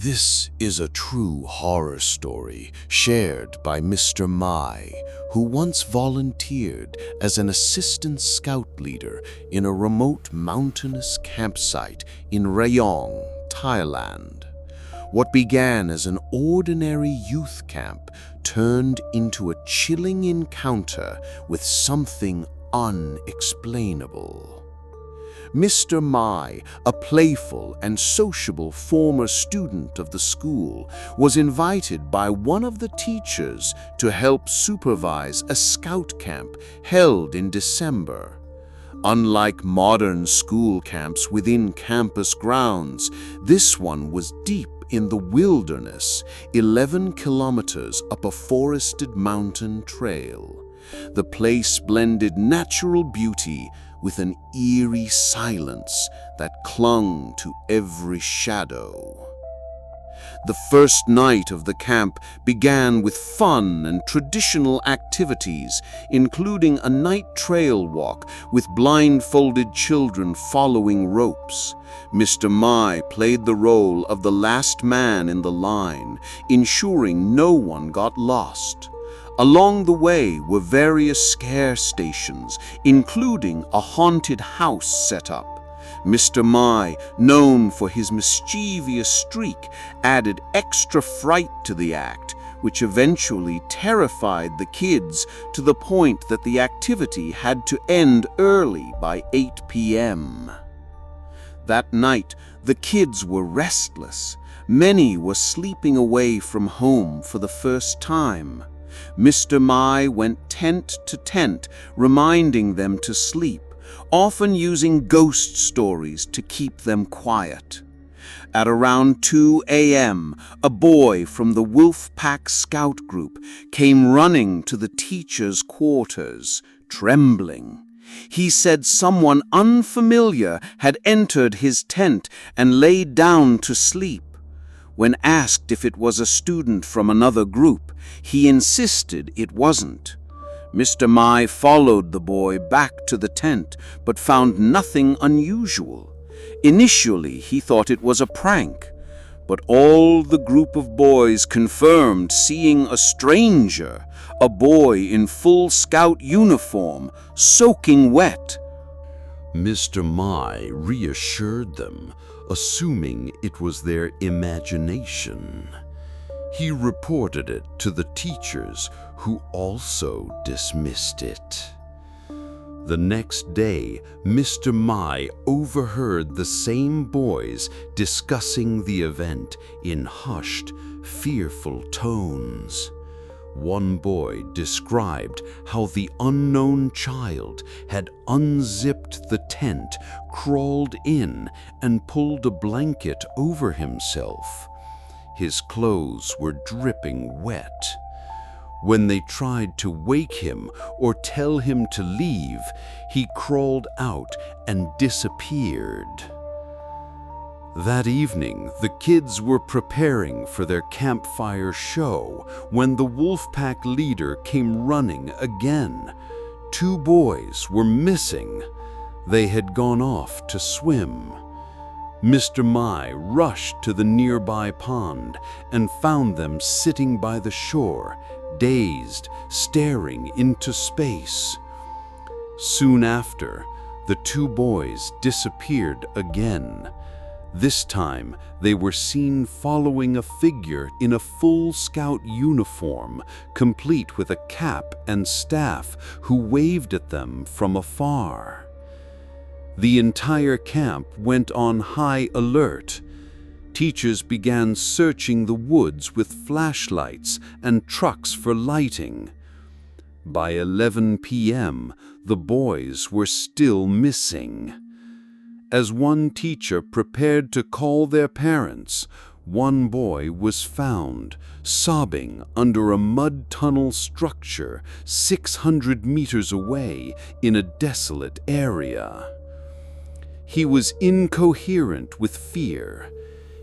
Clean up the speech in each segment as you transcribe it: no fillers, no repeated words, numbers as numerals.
This is a true horror story shared by Mr. Mai, who once volunteered as an assistant scout leader in a remote mountainous campsite in Rayong, Thailand. What began as an ordinary youth camp turned into a chilling encounter with something unexplainable. Mr. Mai, a playful and sociable former student of the school, was invited by one of the teachers to help supervise a scout camp held in December. Unlike modern school camps within campus grounds, this one was deep in the wilderness, 11 kilometers up a forested mountain trail. The place blended natural beauty with an eerie silence that clung to every shadow. The first night of the camp began with fun and traditional activities, including a night trail walk with blindfolded children following ropes. Mr. Mai played the role of the last man in the line, ensuring no one got lost. Along the way were various scare stations, including a haunted house set up. Mr. Mai, known for his mischievous streak, added extra fright to the act, which eventually terrified the kids to the point that the activity had to end early by 8 p.m. That night, the kids were restless. Many were sleeping away from home for the first time. Mr. Mai went tent to tent, reminding them to sleep, often using ghost stories to keep them quiet. At around 2 a.m., a boy from the Wolfpack Scout group came running to the teacher's quarters, trembling. He said someone unfamiliar had entered his tent and laid down to sleep. When asked if it was a student from another group, he insisted it wasn't. Mr. Mai followed the boy back to the tent, but found nothing unusual. Initially, he thought it was a prank, but all the group of boys confirmed seeing a stranger, a boy in full scout uniform, soaking wet. Mr. Mai reassured them, assuming it was their imagination. He reported it to the teachers, who also dismissed it. The next day, Mr. Mai overheard the same boys discussing the event in hushed, fearful tones. One boy described how the unknown child had unzipped the tent, crawled in, and pulled a blanket over himself. His clothes were dripping wet. When they tried to wake him or tell him to leave, he crawled out and disappeared. That evening, the kids were preparing for their campfire show when the Wolfpack leader came running again. 2 boys were missing. They had gone off to swim. Mr. Mai rushed to the nearby pond and found them sitting by the shore, dazed, staring into space. Soon after, the 2 boys disappeared again. This time, they were seen following a figure in a full scout uniform, complete with a cap and staff, who waved at them from afar. The entire camp went on high alert. Teachers began searching the woods with flashlights and trucks for lighting. By 11 p.m., the boys were still missing. As one teacher prepared to call their parents, one boy was found, sobbing under a mud tunnel structure 600 meters away in a desolate area. He was incoherent with fear.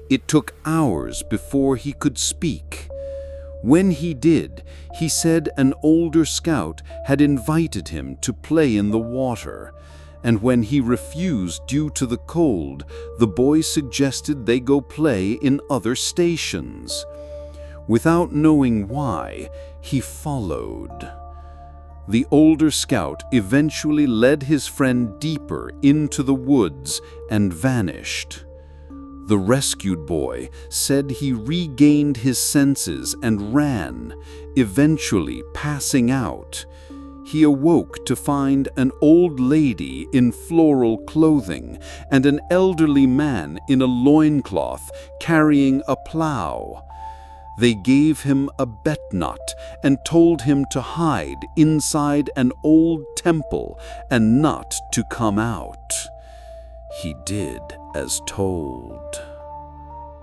It took hours before he could speak. When he did, he said an older scout had invited him to play in the water, and when he refused due to the cold, the boy suggested they go play in other stations. Without knowing why, he followed. The older scout eventually led his friend deeper into the woods and vanished. The rescued boy said he regained his senses and ran, eventually passing out. He awoke to find an old lady in floral clothing and an elderly man in a loincloth carrying a plow. They gave him a bet knot and told him to hide inside an old temple and not to come out. He did as told.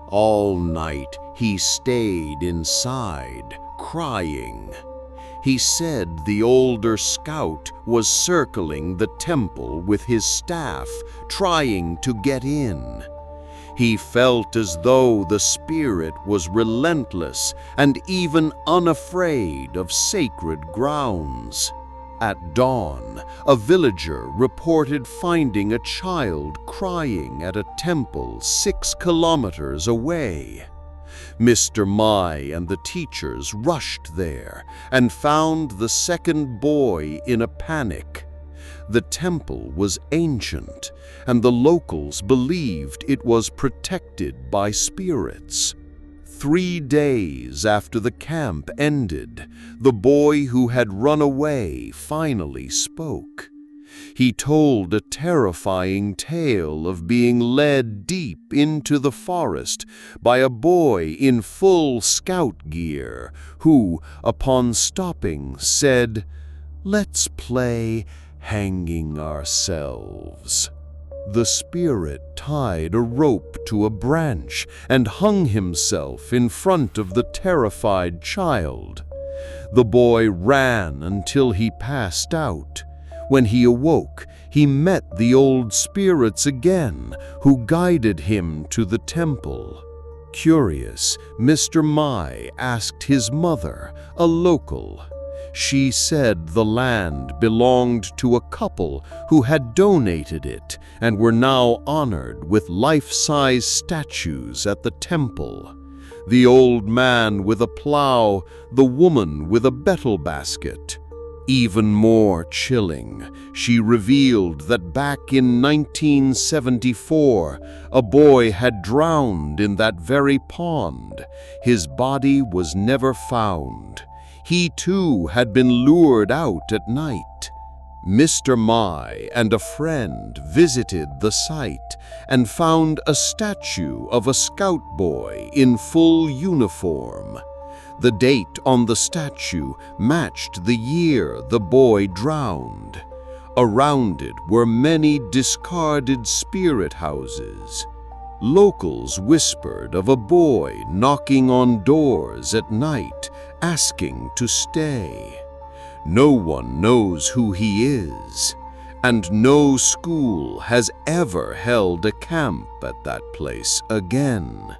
All night he stayed inside, crying. He said the older scout was circling the temple with his staff, trying to get in. He felt as though the spirit was relentless and even unafraid of sacred grounds. At dawn, a villager reported finding a child crying at a temple 6 kilometers away. Mr. Mai and the teachers rushed there and found the second boy in a panic. The temple was ancient, and the locals believed it was protected by spirits. 3 days after the camp ended, the boy who had run away finally spoke. He told a terrifying tale of being led deep into the forest by a boy in full scout gear, who, upon stopping, said, "Let's play hanging ourselves." The spirit tied a rope to a branch and hung himself in front of the terrified child. The boy ran until he passed out. When he awoke, he met the old spirits again, who guided him to the temple. Curious, Mr. Mai asked his mother, a local. She said the land belonged to a couple who had donated it and were now honored with life-size statues at the temple. The old man with a plow, the woman with a betel basket. Even more chilling, she revealed that back in 1974, a boy had drowned in that very pond. His body was never found. He too had been lured out at night. Mr. Mai and a friend visited the site and found a statue of a scout boy in full uniform. The date on the statue matched the year the boy drowned. Around it were many discarded spirit houses. Locals whispered of a boy knocking on doors at night, asking to stay. No one knows who he is, and no school has ever held a camp at that place again.